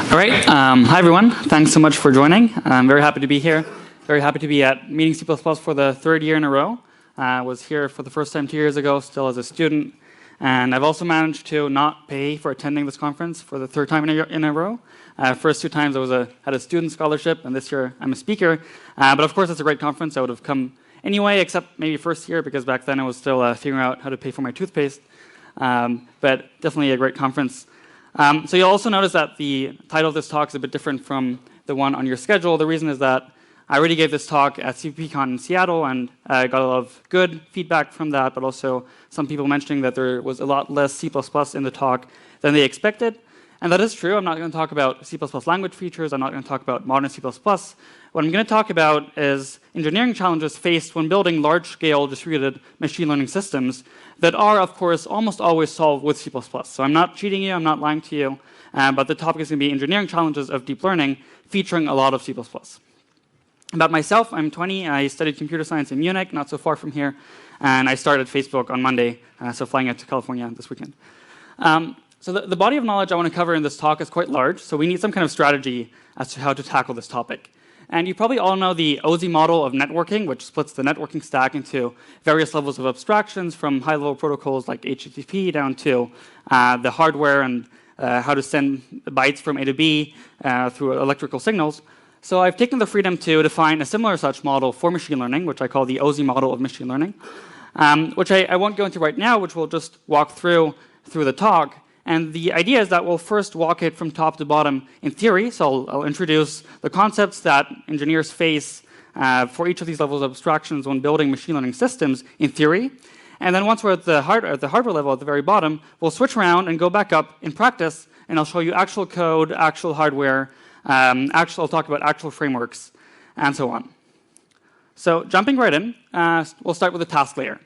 All right. Hi, everyone. Thanks so much for joining. I'm very happy to be here. Very happy to be at Meeting C++ for the third year in a row. I was here for the first time 2 years ago, still as a student. And I've also managed to not pay for attending this conference for the third time in a row. First 2 times I had a student scholarship, and this year I'm a speaker. But of course, it's a great conference. I would have come anyway, except maybe first year, because back then I was still figuring out how to pay for my toothpaste. But definitely a great conference. So you'll also notice that the title of this talk is a bit different from the one on your schedule. The reason is that I already gave this talk at CPCon in Seattle, and I got a lot of good feedback from that, but also some people mentioning that there was a lot less C++ in the talk than they expected. And that is true. I'm not going to talk about C++ language features. I'm not going to talk about modern C++. What I'm going to talk about is engineering challenges faced when building large-scale distributed machine learning systems that are, of course, almost always solved with C++. So I'm not cheating you. I'm not lying to you. But the topic is going to be engineering challenges of deep learning featuring a lot of C++. About myself, I'm 20. I studied computer science in Munich, not so far from here. And I started Facebook on Monday, so flying out to California this weekend. So the body of knowledge I want to cover in this talk is quite large, so we need some kind of strategy as to how to tackle this topic. And you probably all know the OSI model of networking, which splits the networking stack into various levels of abstractions from high-level protocols like HTTP down to the hardware and how to send bytes from A to B through electrical signals. So I've taken the freedom to define a similar such model for machine learning, which I call the OSI model of machine learning, which I won't go into right now, which we'll just walk through the talk. And the idea is that we'll first walk it from top to bottom in theory. So I'll introduce the concepts that engineers face for each of these levels of abstractions when building machine learning systems in theory. And then once we're at the hardware level at the very bottom, we'll switch around and go back up in practice. And I'll show you actual code, actual hardware, I'll talk about actual frameworks, and so on. So jumping right in, we'll start with the task layer.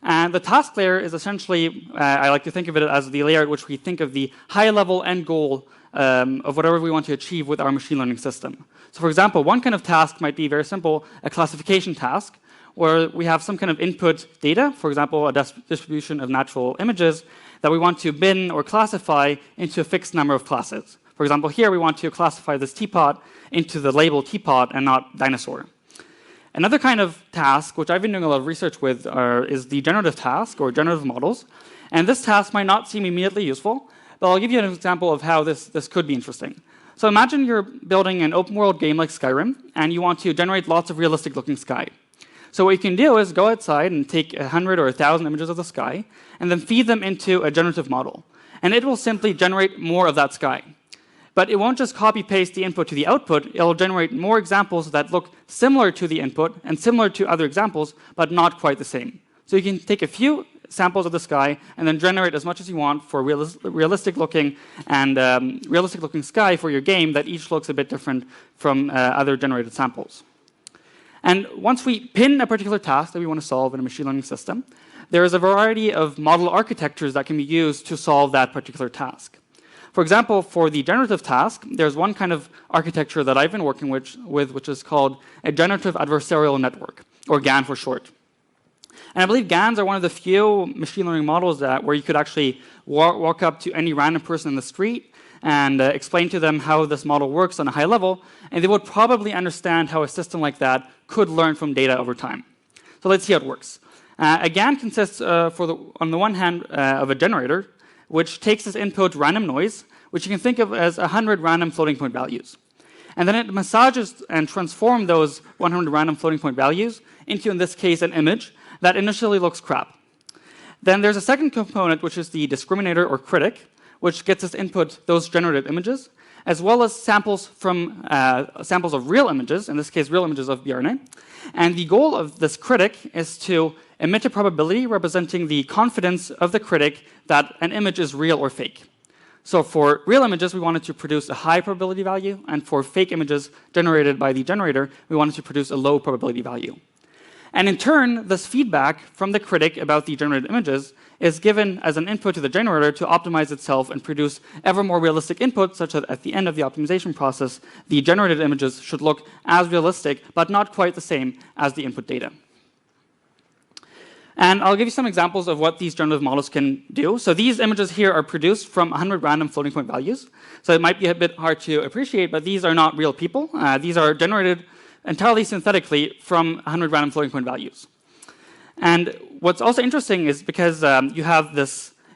And the task layer is essentially, I like to think of it as the layer at which we think of the high-level end goal of whatever we want to achieve with our machine learning system. So for example, one kind of task might be very simple, a classification task, where we have some kind of input data, for example, a distribution of natural images, that we want to bin or classify into a fixed number of classes. For example, here we want to classify this teapot into the label teapot and not dinosaur. Another kind of task, which I've been doing a lot of research with, is the generative task or generative models. And this task might not seem immediately useful, but I'll give you an example of how this could be interesting. So imagine you're building an open world game like Skyrim, and you want to generate lots of realistic looking sky. So what you can do is go outside and take 100 or 1,000 images of the sky, and then feed them into a generative model. And it will simply generate more of that sky. But it won't just copy-paste the input to the output. It'll generate more examples that look similar to the input and similar to other examples, but not quite the same. So you can take a few samples of the sky and then generate as much as you want for realistic-looking sky for your game that each looks a bit different from other generated samples. And once we pin a particular task that we want to solve in a machine learning system, there is a variety of model architectures that can be used to solve that particular task. For example, for the generative task, there's one kind of architecture that I've been working with, which is called a generative adversarial network, or GAN for short. And I believe GANs are one of the few machine learning models where you could actually walk up to any random person in the street and explain to them how this model works on a high level, and they would probably understand how a system like that could learn from data over time. So let's see how it works. A GAN consists, on the one hand, of a generator, which takes as input random noise, which you can think of as 100 random floating point values. And then it massages and transforms those 100 random floating point values into, in this case, an image that initially looks crap. Then there's a second component, which is the discriminator or critic, which gets as input those generated images, as well as samples of real images, in this case, real images of BRNA. And the goal of this critic is to emit a probability representing the confidence of the critic that an image is real or fake. So for real images, we wanted to produce a high probability value, and for fake images generated by the generator, we wanted to produce a low probability value. And in turn, this feedback from the critic about the generated images is given as an input to the generator to optimize itself and produce ever more realistic input, such that at the end of the optimization process, the generated images should look as realistic, but not quite the same as the input data. And I'll give you some examples of what these generative models can do. So these images here are produced from 100 random floating point values. So it might be a bit hard to appreciate, but these are not real people. These are generated entirely synthetically from 100 random floating point values. And what's also interesting is because you have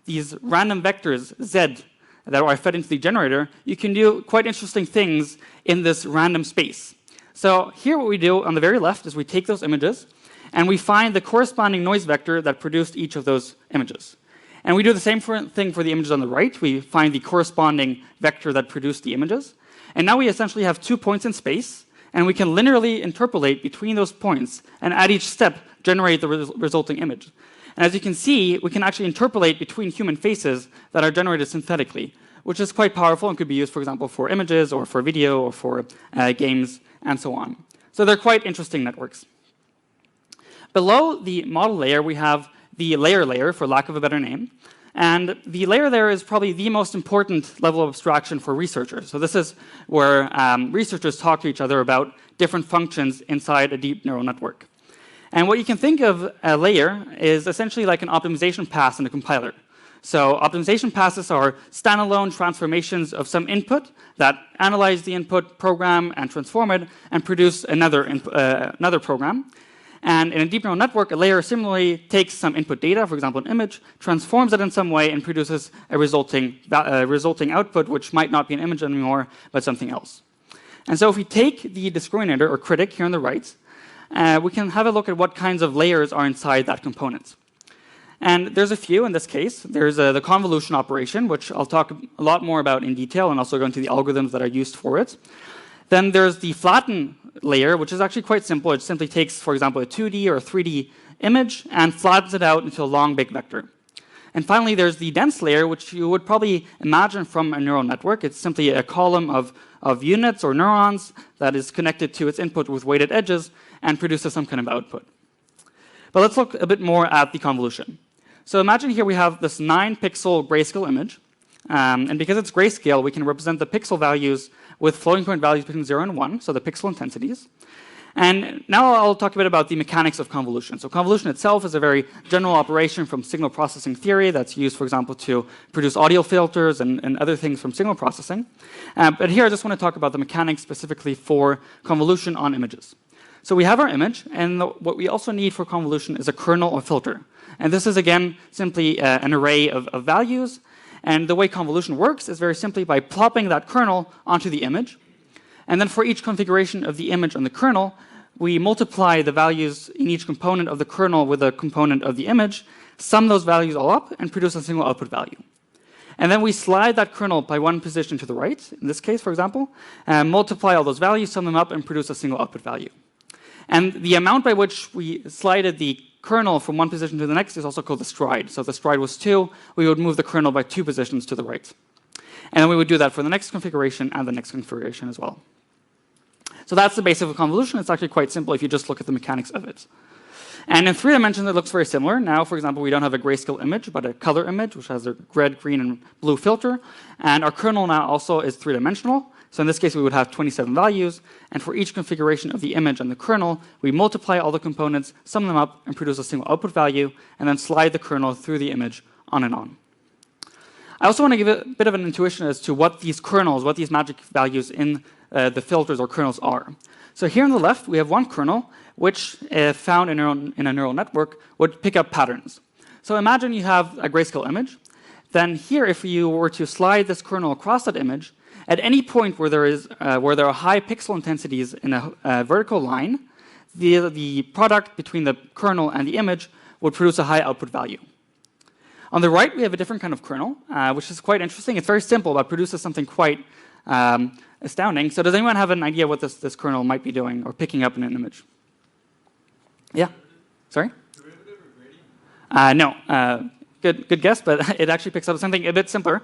these random vectors, Z, that are fed into the generator, you can do quite interesting things in this random space. So here what we do on the very left is we take those images, and we find the corresponding noise vector that produced each of those images. And we do the same thing for the images on the right. We find the corresponding vector that produced the images. And now we essentially have 2 points in space, and we can linearly interpolate between those points, and at each step generate the resulting image. And as you can see, we can actually interpolate between human faces that are generated synthetically, which is quite powerful and could be used, for example, for images or for video or for games and so on. So they're quite interesting networks. Below the model layer, we have the layer, for lack of a better name. And the layer there is probably the most important level of abstraction for researchers. So this is where researchers talk to each other about different functions inside a deep neural network. And what you can think of a layer is essentially like an optimization pass in a compiler. So optimization passes are standalone transformations of some input that analyze the input, program, and transform it, and produce another program. And in a deep neural network, a layer similarly takes some input data, for example, an image, transforms it in some way, and produces a resulting output, which might not be an image anymore, but something else. And so if we take the discriminator, or critic, here on the right, we can have a look at what kinds of layers are inside that component. And there's a few in this case. There's the convolution operation, which I'll talk a lot more about in detail, and also go into the algorithms that are used for it. Then there's the flatten layer, which is actually quite simple. It simply takes, for example, a 2D or a 3D image and flattens it out into a long, big vector. And finally, there's the dense layer, which you would probably imagine from a neural network. It's simply a column of units or neurons that is connected to its input with weighted edges and produces some kind of output. But let's look a bit more at the convolution. So imagine here we have this 9-pixel grayscale image. And because it's grayscale, we can represent the pixel values with floating point values between 0 and 1, so the pixel intensities. And now I'll talk a bit about the mechanics of convolution. So convolution itself is a very general operation from signal processing theory that's used, for example, to produce audio filters and other things from signal processing. But here I just want to talk about the mechanics specifically for convolution on images. So we have our image, and what we also need for convolution is a kernel or filter. And this is, again, simply an array of values. And the way convolution works is very simply by plopping that kernel onto the image. And then for each configuration of the image on the kernel, we multiply the values in each component of the kernel with a component of the image, sum those values all up, and produce a single output value. And then we slide that kernel by one position to the right, in this case, for example, and multiply all those values, sum them up, and produce a single output value. And the amount by which we slided the kernel from one position to the next is also called the stride. So if the stride was 2, we would move the kernel by 2 positions to the right. And then we would do that for the next configuration and the next configuration as well. So that's the basic of convolution. It's actually quite simple if you just look at the mechanics of it. And in 3 dimensions, it looks very similar. Now, for example, we don't have a grayscale image, but a color image, which has a red, green, and blue filter. And our kernel now also is 3-dimensional. So in this case, we would have 27 values. And for each configuration of the image and the kernel, we multiply all the components, sum them up, and produce a single output value, and then slide the kernel through the image on and on. I also want to give a bit of an intuition as to what these kernels, what these magic values in the filters or kernels are. So here on the left, we have one kernel, which, if found in a neural network, would pick up patterns. So imagine you have a grayscale image. Then here, if you were to slide this kernel across that image, at any point where there are high pixel intensities in a vertical line, the product between the kernel and the image would produce a high output value. On the right, we have a different kind of kernel, which is quite interesting. It's very simple, but produces something quite astounding. So does anyone have an idea what this kernel might be doing or picking up in an image? Yeah? Sorry? Derivative or gradient? No. Good guess, but it actually picks up something a bit simpler,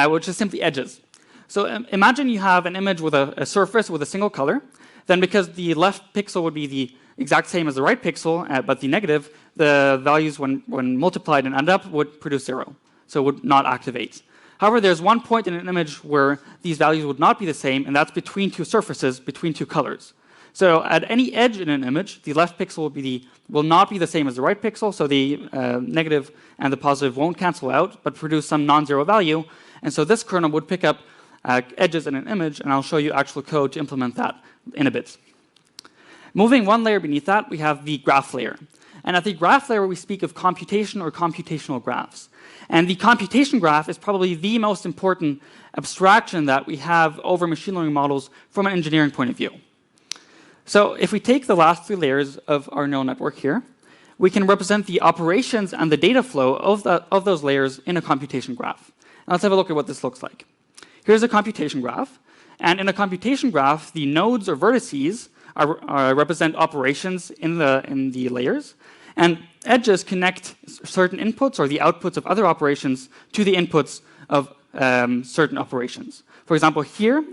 which is simply edges. So imagine you have an image with a surface with a single color. Then because the left pixel would be the exact same as the right pixel, but the negative, the values when multiplied and added up would produce 0. So it would not activate. However, there's one point in an image where these values would not be the same, and that's between 2 surfaces, between 2 colors. So at any edge in an image, the left pixel will not be the same as the right pixel, so the negative and the positive won't cancel out, but produce some non-zero value. And so this kernel would pick up edges in an image, and I'll show you actual code to implement that in a bit. Moving one layer beneath that, we have the graph layer. And at the graph layer, we speak of computation or computational graphs. And the computation graph is probably the most important abstraction that we have over machine learning models from an engineering point of view. So if we take the last 3 layers of our neural network here, we can represent the operations and the data flow of those layers in a computation graph. Now let's have a look at what this looks like. Here's a computation graph. And in a computation graph, the nodes or vertices represent operations in the layers. And edges connect certain inputs or the outputs of other operations to the inputs of certain operations. For example, here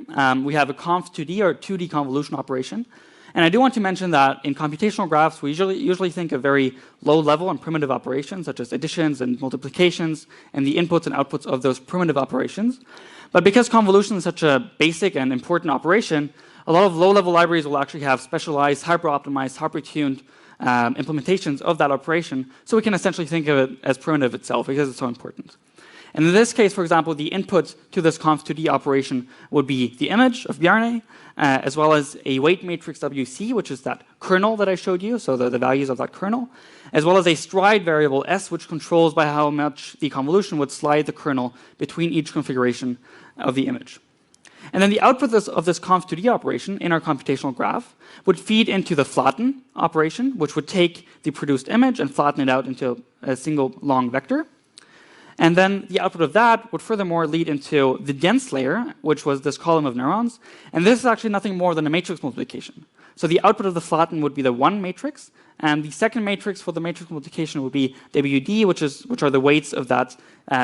we have a conv2D or 2D convolution operation. And I do want to mention that in computational graphs, we usually think of very low-level and primitive operations, such as additions and multiplications, and the inputs and outputs of those primitive operations. But because convolution is such a basic and important operation, a lot of low-level libraries will actually have specialized, hyper-optimized, hyper-tuned implementations of that operation, so we can essentially think of it as primitive itself because it's so important. And in this case, for example, the input to this conv2D operation would be the image of Bjarne, as well as a weight matrix WC, which is that kernel that I showed you, so the values of that kernel, as well as a stride variable S, which controls by how much the convolution would slide the kernel between each configuration of the image. And then the output of this conv2D operation in our computational graph would feed into the flatten operation, which would take the produced image and flatten it out into a single long vector. And then the output of that would furthermore lead into the dense layer, which was this column of neurons. And this is actually nothing more than a matrix multiplication. So the output of the flatten would be the 1 matrix, and the second matrix for the matrix multiplication would be WD, which are the weights of that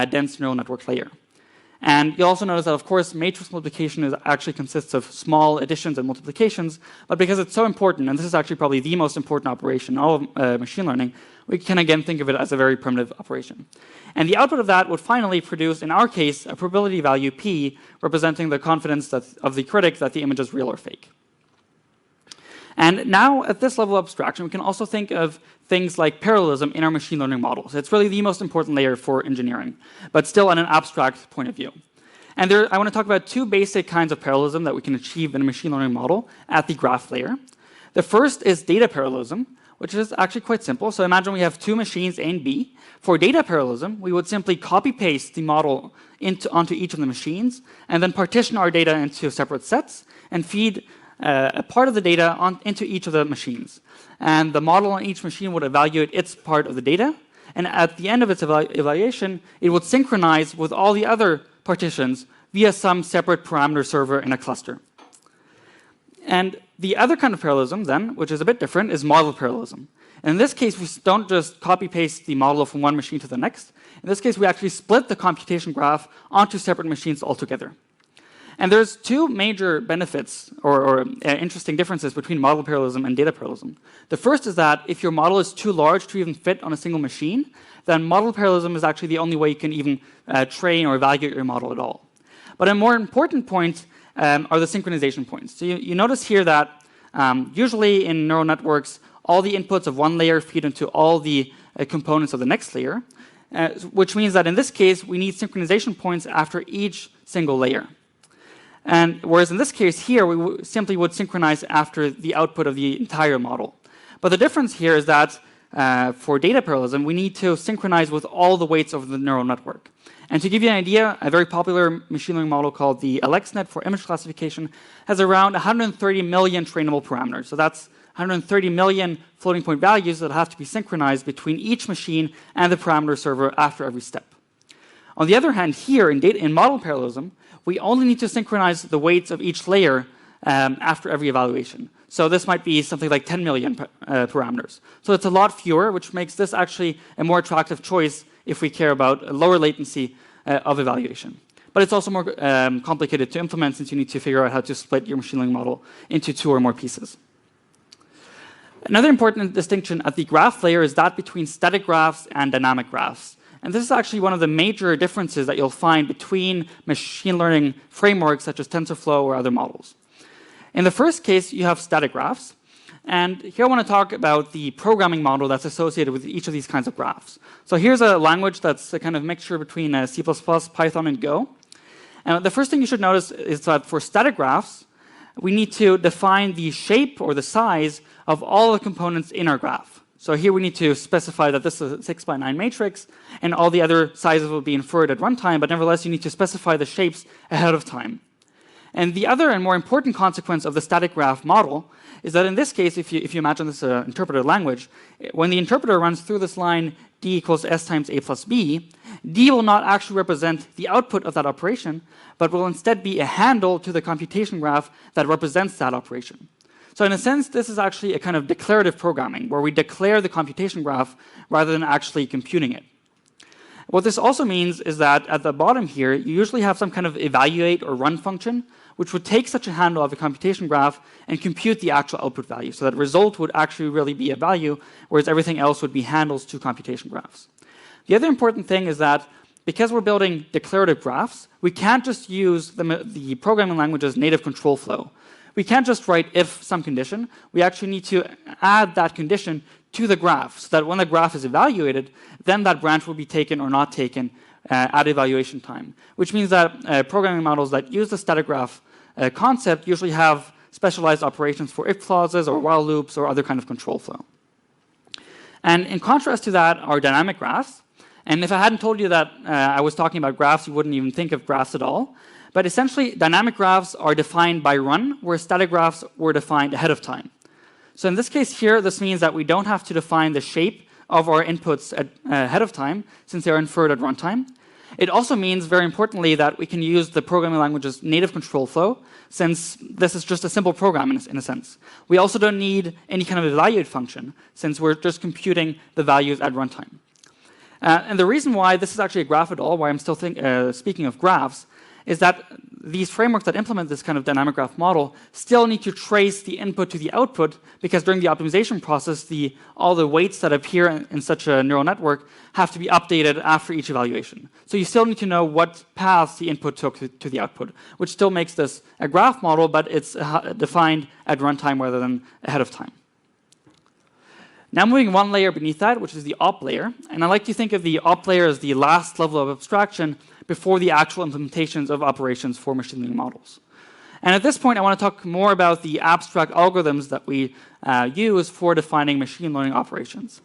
dense neural network layer. And you'll also notice that, of course, matrix multiplication actually consists of small additions and multiplications, but because it's so important, and this is actually probably the most important operation in all of machine learning, we can again think of it as a very primitive operation. And the output of that would finally produce, in our case, a probability value P, representing the confidence of the critic that the image is real or fake. And now, at this level of abstraction, we can also think of things like parallelism in our machine learning models. It's really the most important layer for engineering, but still on an abstract point of view. And I want to talk about 2 basic kinds of parallelism that we can achieve in a machine learning model at the graph layer. The first is data parallelism, which is actually quite simple. So imagine we have 2 machines, A and B. For data parallelism, we would simply copy-paste the model onto each of the machines, and then partition our data into separate sets, and feed a part of the data into each of the machines. And the model on each machine would evaluate its part of the data, and at the end of its evaluation, it would synchronize with all the other partitions via some separate parameter server in a cluster. And the other kind of parallelism, then, which is a bit different, is model parallelism. And in this case, we don't just copy-paste the model from one machine to the next. In this case, we actually split the computation graph onto separate machines altogether. And there's 2 major benefits or interesting differences between model parallelism and data parallelism. The first is that if your model is too large to even fit on a single machine, then model parallelism is actually the only way you can even train or evaluate your model at all. But a more important point are the synchronization points. So you notice here that usually in neural networks, all the inputs of one layer feed into all the components of the next layer, which means that in this case, we need synchronization points after each single layer. And whereas in this case here, we simply would synchronize after the output of the entire model. But the difference here is that for data parallelism, we need to synchronize with all the weights of the neural network. And to give you an idea, a very popular machine learning model called the AlexNet for image classification has around 130 million trainable parameters. So that's 130 million floating point values that have to be synchronized between each machine and the parameter server after every step. On the other hand, here in model parallelism, we only need to synchronize the weights of each layer after every evaluation. So this might be something like 10 million parameters. So it's a lot fewer, which makes this actually a more attractive choice if we care about a lower latency of evaluation. But it's also more complicated to implement since you need to figure out how to split your machine learning model into 2 or more pieces. Another important distinction at the graph layer is that between static graphs and dynamic graphs. And this is actually one of the major differences that you'll find between machine learning frameworks such as TensorFlow or other models. In the first case, you have static graphs. And here I want to talk about the programming model that's associated with each of these kinds of graphs. So here's a language that's a kind of mixture between C++, Python, and Go. And the first thing you should notice is that for static graphs, we need to define the shape or the size of all the components in our graph. So here we need to specify that this is a 6x9 matrix, and all the other sizes will be inferred at runtime, but nevertheless you need to specify the shapes ahead of time. And the other and more important consequence of the static graph model is that in this case, if you imagine this interpreted language, when the interpreter runs through this line d equals s times a plus b, d will not actually represent the output of that operation, but will instead be a handle to the computation graph that represents that operation. So in a sense, this is actually a kind of declarative programming, where we declare the computation graph rather than actually computing it. What this also means is that at the bottom here, you usually have some kind of evaluate or run function, which would take such a handle of the computation graph and compute the actual output value. So that result would actually really be a value, whereas everything else would be handles to computation graphs. The other important thing is that because we're building declarative graphs, we can't just use the programming language's native control flow. We can't just write if some condition. We actually need to add that condition to the graph so that when the graph is evaluated, then that branch will be taken or not taken at evaluation time, which means that programming models that use the static graph concept usually have specialized operations for if clauses or while loops or other kind of control flow. And in contrast to that are dynamic graphs. And if I hadn't told you that I was talking about graphs, you wouldn't even think of graphs at all. But essentially, dynamic graphs are defined by run, whereas static graphs were defined ahead of time. So in this case here, this means that we don't have to define the shape of our inputs ahead of time, since they are inferred at runtime. It also means, very importantly, that we can use the programming language's native control flow, since this is just a simple program in a sense. We also don't need any kind of evaluate function, since we're just computing the values at runtime. And the reason why this is actually a graph at all, why I'm still speaking of graphs, is that these frameworks that implement this kind of dynamic graph model still need to trace the input to the output, because during the optimization process, all the weights that appear in such a neural network have to be updated after each evaluation. So you still need to know what paths the input took to the output, which still makes this a graph model, but it's defined at runtime rather than ahead of time. Now moving one layer beneath that, which is the op layer. And I like to think of the op layer as the last level of abstraction before the actual implementations of operations for machine learning models. And at this point, I want to talk more about the abstract algorithms that we use for defining machine learning operations.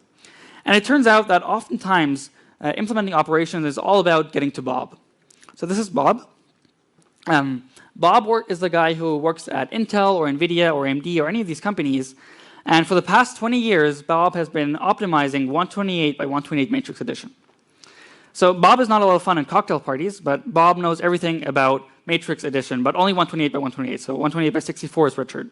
And it turns out that oftentimes, implementing operations is all about getting to Bob. So this is Bob. Bob is the guy who works at Intel or NVIDIA or AMD or any of these companies. And for the past 20 years, Bob has been optimizing 128 by 128 matrix addition. So Bob is not a lot of fun in cocktail parties, but Bob knows everything about matrix addition, but only 128 by 128. So 128 by 64 is Richard.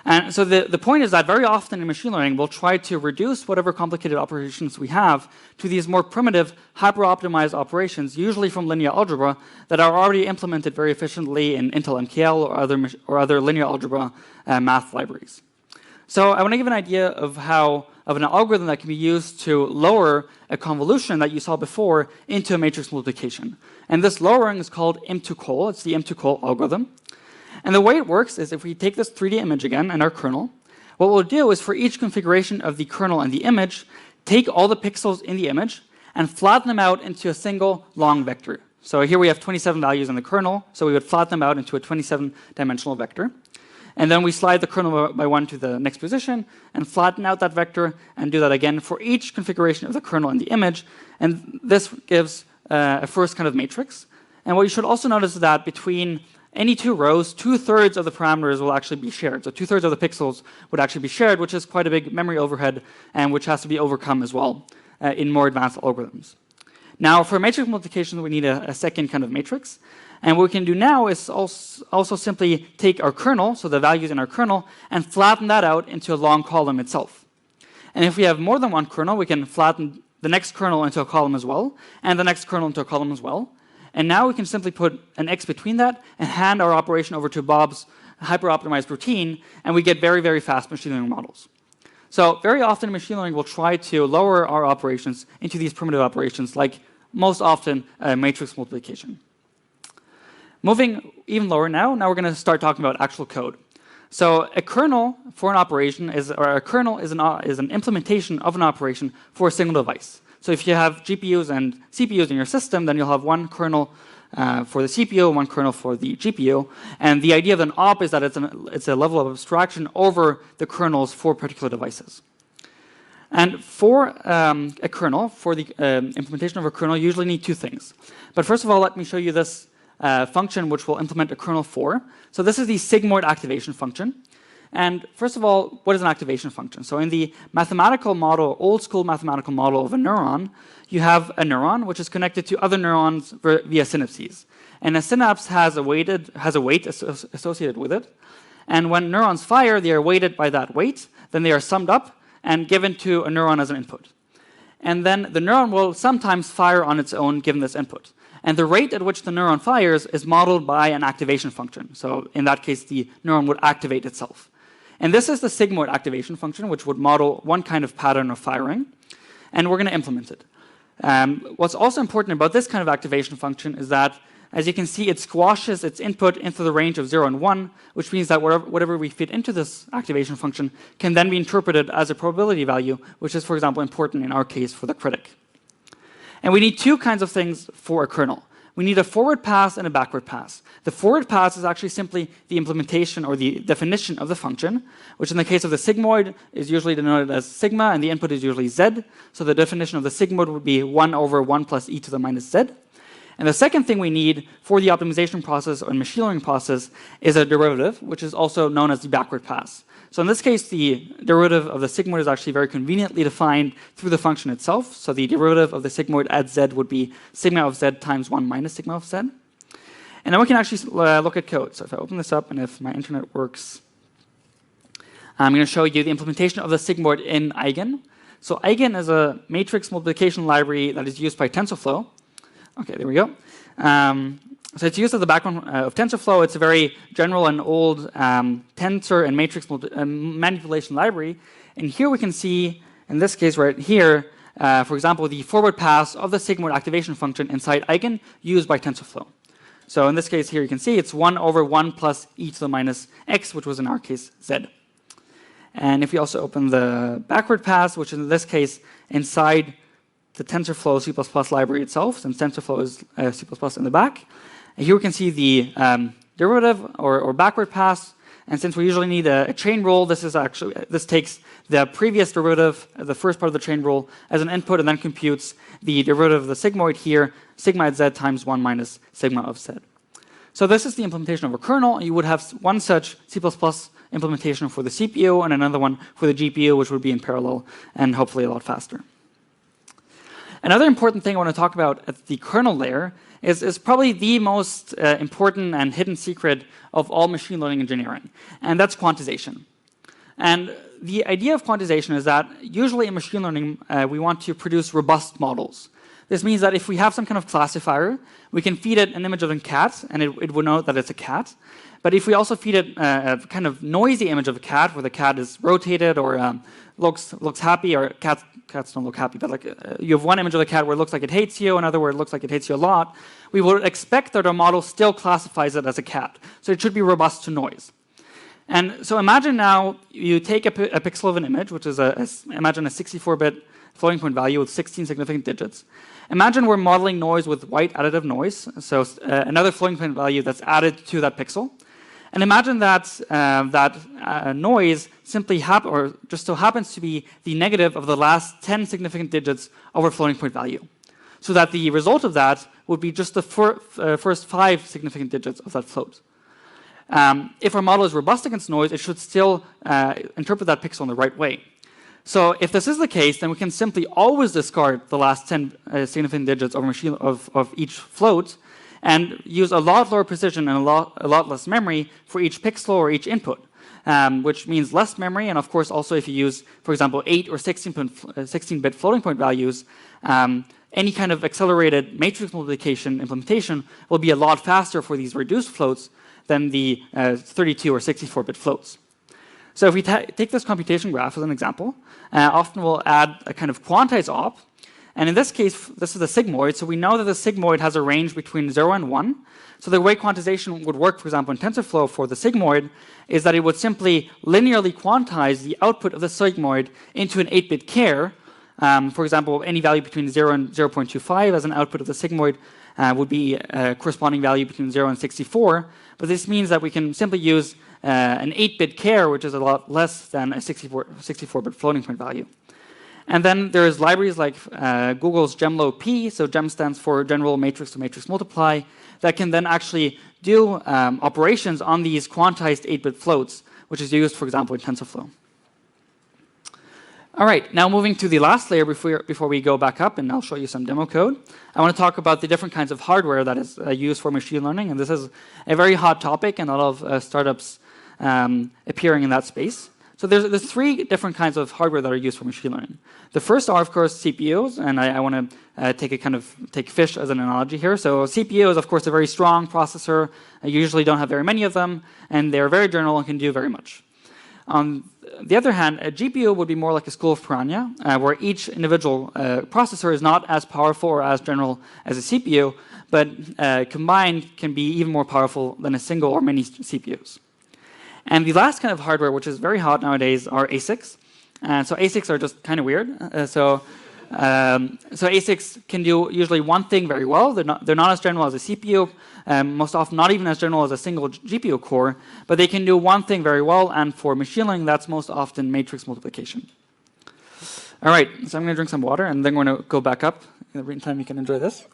And so the point is that very often in machine learning, we'll try to reduce whatever complicated operations we have to these more primitive, hyper-optimized operations, usually from linear algebra, that are already implemented very efficiently in Intel MKL or other linear algebra math libraries. So I want to give an idea of an algorithm that can be used to lower a convolution that you saw before into a matrix multiplication. And this lowering is called M2Col. It's the M2Col algorithm. And the way it works is if we take this 3D image again and our kernel, what we'll do is for each configuration of the kernel and the image, take all the pixels in the image and flatten them out into a single long vector. So here we have 27 values in the kernel, so we would flatten them out into a 27-dimensional vector. And then we slide the kernel by one to the next position and flatten out that vector and do that again for each configuration of the kernel and the image. And this gives a first kind of matrix. And what you should also notice is that between any two rows, 2/3 of the parameters will actually be shared. So 2/3 of the pixels would actually be shared, which is quite a big memory overhead and which has to be overcome as well in more advanced algorithms. Now, for matrix multiplication, we need a second kind of matrix. And what we can do now is also simply take our kernel, so the values in our kernel, and flatten that out into a long column itself. And if we have more than one kernel, we can flatten the next kernel into a column as well, and the next kernel into a column as well. And now we can simply put an X between that and hand our operation over to Bob's hyper-optimized routine, and we get very, very fast machine learning models. So very often machine learning will try to lower our operations into these primitive operations, like most often matrix multiplication. Moving even lower now we're going to start talking about actual code. So a kernel for an operation or a kernel is an implementation of an operation for a single device. So if you have GPUs and CPUs in your system, then you'll have one kernel for the CPU, one kernel for the GPU. And the idea of an op is that it's a level of abstraction over the kernels for particular devices. And for a kernel, for the implementation of a kernel, you usually need two things. But first of all, let me show you this function which will implement a kernel for. So this is the sigmoid activation function. And first of all, what is an activation function? So in the mathematical model, old school mathematical model of a neuron, you have a neuron which is connected to other neurons via synapses. And a synapse has a weight associated with it. And when neurons fire, they are weighted by that weight. Then they are summed up and given to a neuron as an input. And then the neuron will sometimes fire on its own given this input. And the rate at which the neuron fires is modeled by an activation function. So in that case, the neuron would activate itself. And this is the sigmoid activation function, which would model one kind of pattern of firing. And we're going to implement it. What's also important about this kind of activation function is that, as you can see, it squashes its input into the range of 0 and 1, which means that whatever we feed into this activation function can then be interpreted as a probability value, which is, for example, important in our case for the critic. And we need two kinds of things for a kernel. We need a forward pass and a backward pass. The forward pass is actually simply the implementation or the definition of the function, which in the case of the sigmoid is usually denoted as sigma, and the input is usually z. So the definition of the sigmoid would be 1 over 1 plus e to the minus z. And the second thing we need for the optimization process or machine learning process is a derivative, which is also known as the backward pass. So in this case, the derivative of the sigmoid is actually very conveniently defined through the function itself. So the derivative of the sigmoid at z would be sigma of z times 1 minus sigma of z. And then we can actually look at code. So if I open this up and if my internet works, I'm going to show you the implementation of the sigmoid in Eigen. So Eigen is a matrix multiplication library that is used by TensorFlow. Okay, there we go. So it's used as the backbone of TensorFlow. It's a very general and old tensor and matrix manipulation library. And here we can see, in this case right here, for example, the forward pass of the sigmoid activation function inside Eigen used by TensorFlow. So in this case here you can see it's 1 over 1 plus e to the minus x, which was in our case z. And if we also open the backward pass, which in this case inside the TensorFlow C++ library itself, since TensorFlow is C++ in the back. And here we can see the derivative or backward pass. And since we usually need a chain rule, this takes the previous derivative, the first part of the chain rule, as an input and then computes the derivative of the sigmoid here, sigma at z times 1 minus sigma of z. So this is the implementation of a kernel. You would have one such C++ implementation for the CPU and another one for the GPU, which would be in parallel and hopefully a lot faster. Another important thing I want to talk about at the kernel layer is probably the most important and hidden secret of all machine learning engineering, and that's quantization. And the idea of quantization is that usually in machine learning, we want to produce robust models. This means that if we have some kind of classifier, we can feed it an image of a cat, and it would know that it's a cat. But if we also feed it a kind of noisy image of a cat, where the cat is rotated or looks happy, or cats don't look happy, but like you have one image of the cat where it looks like it hates you, another where it looks like it hates you a lot, we would expect that our model still classifies it as a cat. So it should be robust to noise. And so imagine now you take a pixel of an image, which is imagine a 64-bit floating point value with 16 significant digits. Imagine we're modeling noise with white additive noise, so another floating point value that's added to that pixel. And imagine that noise simply just so happens to be the negative of the last 10 significant digits of our floating point value. So that the result of that would be just the first 5 significant digits of that float. If our model is robust against noise, it should still interpret that pixel in the right way. So if this is the case, then we can simply always discard the last 10 significant digits of each float and use a lot lower precision and a lot less memory for each pixel or each input, which means less memory. And of course, also if you use, for example, 8 or 16-bit floating point values, any kind of accelerated matrix multiplication implementation will be a lot faster for these reduced floats than the 32 or 64-bit floats. So if we take this computation graph as an example, often we'll add a kind of quantize op. And in this case, this is a sigmoid, so we know that the sigmoid has a range between 0 and 1. So the way quantization would work, for example, in TensorFlow for the sigmoid, is that it would simply linearly quantize the output of the sigmoid into an 8-bit care. For example, any value between 0 and 0.25 as an output of the sigmoid would be a corresponding value between 0 and 64. But this means that we can simply use an 8-bit care, which is a lot less than a 64-bit floating point value. And then there's libraries like Google's GemLoP, so Gem stands for General Matrix to Matrix Multiply, that can then actually do operations on these quantized 8-bit floats, which is used, for example, in TensorFlow. All right, now moving to the last layer before we go back up, and I'll show you some demo code. I want to talk about the different kinds of hardware that is used for machine learning, and this is a very hot topic, and a lot of startups appearing in that space. So there's three different kinds of hardware that are used for machine learning. The first are, of course, CPUs, and I want to take fish as an analogy here. So CPU is, of course, a very strong processor. I usually don't have very many of them, and they're very general and can do very much. On the other hand, a GPU would be more like a school of piranha, where each individual processor is not as powerful or as general as a CPU, but combined can be even more powerful than a single or many CPUs. And the last kind of hardware, which is very hot nowadays, are ASICs. So ASICs are just kind of weird. So ASICs can do usually one thing very well. They're not as general as a CPU, most often not even as general as a single GPU core, but they can do one thing very well, and for machine learning, that's most often matrix multiplication. All right, so I'm going to drink some water, and then we're going to go back up. In the meantime, you can enjoy this.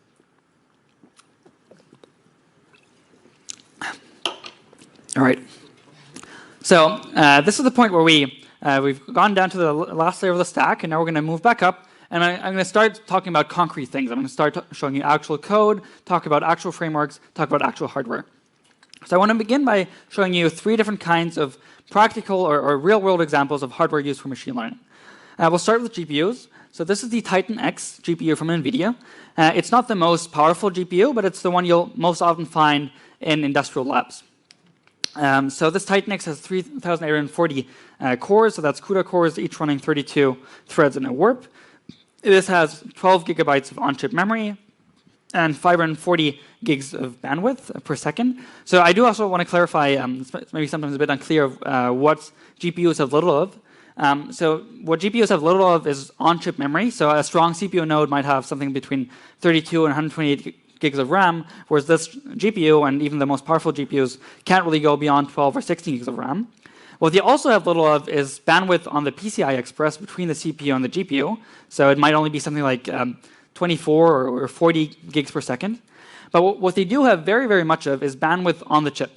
All right. So this is the point where we've gone down to the last layer of the stack, and now we're going to move back up. And I'm going to start talking about concrete things. I'm going to start showing you actual code, talk about actual frameworks, talk about actual hardware. So I want to begin by showing you three different kinds of practical or real-world examples of hardware used for machine learning. We'll start with GPUs. So this is the Titan X GPU from NVIDIA. It's not the most powerful GPU, but it's the one you'll most often find in industrial labs. So this Titan X has 3,840 cores, so that's CUDA cores, each running 32 threads in a warp. This has 12 gigabytes of on-chip memory and 540 gigs of bandwidth per second. So I do also want to clarify, it's maybe sometimes a bit unclear of what GPUs have little of. So what GPUs have little of is on-chip memory. So a strong CPU node might have something between 32 and 128 gigs of RAM, whereas this GPU and even the most powerful GPUs can't really go beyond 12 or 16 gigs of RAM. What they also have little of is bandwidth on the PCI Express between the CPU and the GPU. So it might only be something like 24 or 40 gigs per second. But what they do have very, very much of is bandwidth on the chip.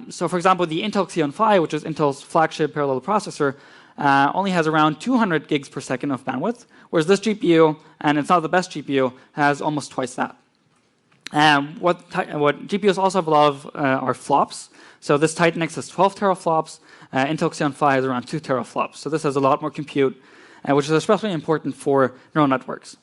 So for example, the Intel Xeon Phi, which is Intel's flagship parallel processor, only has around 200 gigs per second of bandwidth, whereas this GPU, and it's not the best GPU, has almost twice that. What GPUs also have a lot of are flops. So this Titan X has 12 teraflops. Intel Xeon Phi has around 2 teraflops. So this has a lot more compute, which is especially important for neural networks.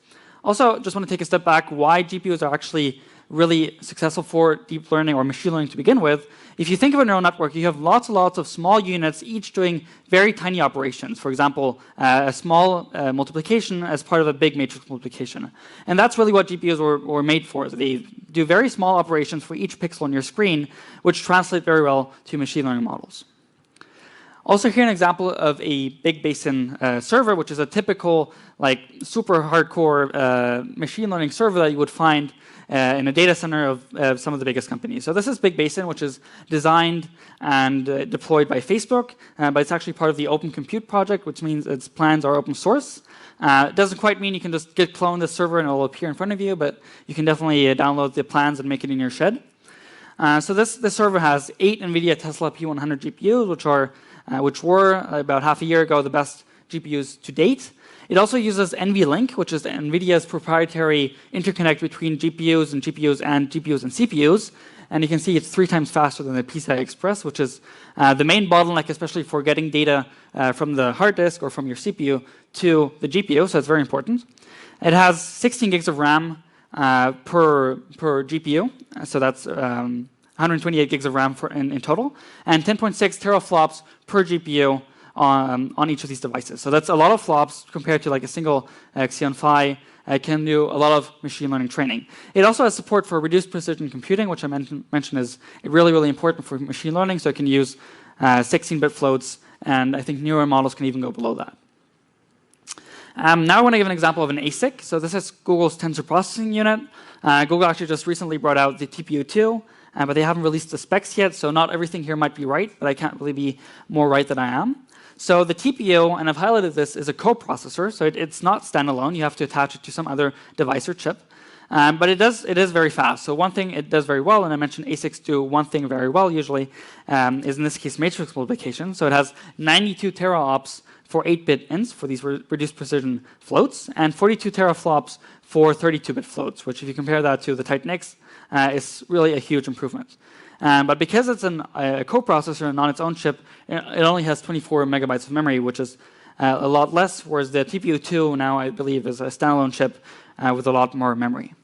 Also, just want to take a step back, why GPUs are actually really successful for deep learning or machine learning to begin with. If you think of a neural network, you have lots and lots of small units, each doing very tiny operations. For example, a small multiplication as part of a big matrix multiplication. And that's really what GPUs were made for. So they do very small operations for each pixel on your screen, which translate very well to machine learning models. Also here an example of a big Basin server, which is a typical super hardcore machine learning server that you would find in a data center of some of the biggest companies. So this is Big Basin, which is designed and deployed by Facebook, but it's actually part of the Open Compute project, which means its plans are open source. It doesn't quite mean you can just clone this server and it will appear in front of you, but you can definitely download the plans and make it in your shed. So this server has 8 NVIDIA Tesla P100 GPUs, which were about half a year ago the best GPUs to date. It also uses NVLink, which is NVIDIA's proprietary interconnect between GPUs and CPUs. And you can see it's 3 times faster than the PCI Express, which is the main bottleneck, especially for getting data from the hard disk or from your CPU to the GPU, so it's very important. It has 16 gigs of RAM per GPU, so that's 128 gigs of RAM in total, and 10.6 teraflops per GPU on each of these devices. So that's a lot of flops compared to like a single Xeon Phi. Can do a lot of machine learning training. It also has support for reduced precision computing, which I mentioned is really, really important for machine learning. So it can use 16-bit floats, and I think newer models can even go below that. Now I want to give an example of an ASIC. So this is Google's tensor processing unit. Google actually just recently brought out the TPU2, but they haven't released the specs yet, so not everything here might be right, but I can't really be more right than I am. So the TPU, and I've highlighted this, is a coprocessor, so it's not standalone. You have to attach it to some other device or chip. But it is very fast. So one thing it does very well, and I mentioned ASICs do one thing very well usually, is in this case matrix multiplication. So it has 92 teraops for 8-bit ints for these reduced precision floats, and 42 teraflops for 32-bit floats, which if you compare that to the Titan X, is really a huge improvement. But because it's a coprocessor and on its own chip, it only has 24 megabytes of memory, which is a lot less, whereas the TPU2 now, I believe, is a standalone chip with a lot more memory.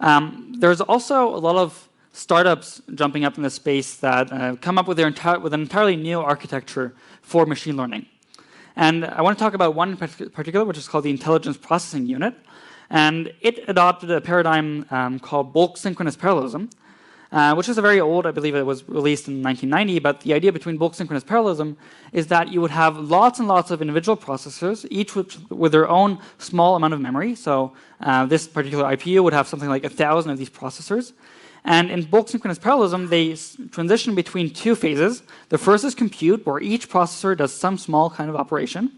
There's also a lot of startups jumping up in the space that come up with an entirely new architecture for machine learning. And I want to talk about one in particular, which is called the Intelligence Processing Unit. And it adopted a paradigm called bulk synchronous parallelism, which is a very old, I believe it was released in 1990, but the idea between bulk synchronous parallelism is that you would have lots and lots of individual processors, each with their own small amount of memory. So this particular IPU would have something like 1,000 of these processors. And in bulk synchronous parallelism, they transition between two phases. The first is compute, where each processor does some small kind of operation,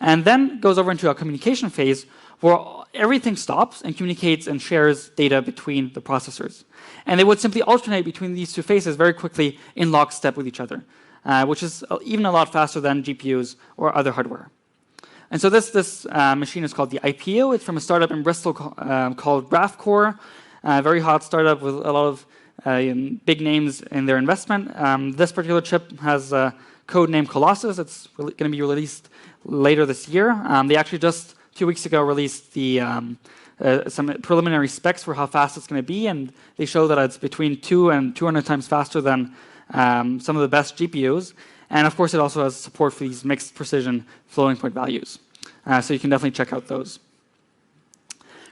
and then goes over into a communication phase where everything stops and communicates and shares data between the processors. And they would simply alternate between these two phases very quickly in lockstep with each other, which is even a lot faster than GPUs or other hardware. And so this machine is called the IPU. It's from a startup in Bristol called GraphCore, a very hot startup with a lot of big names in their investment. This particular chip has a code named Colossus. It's going to be released later this year. They actually just 2 weeks ago released the some preliminary specs for how fast it's going to be, and they show that it's between 2 and 200 times faster than some of the best GPUs. And of course, it also has support for these mixed precision floating point values. So you can definitely check out those.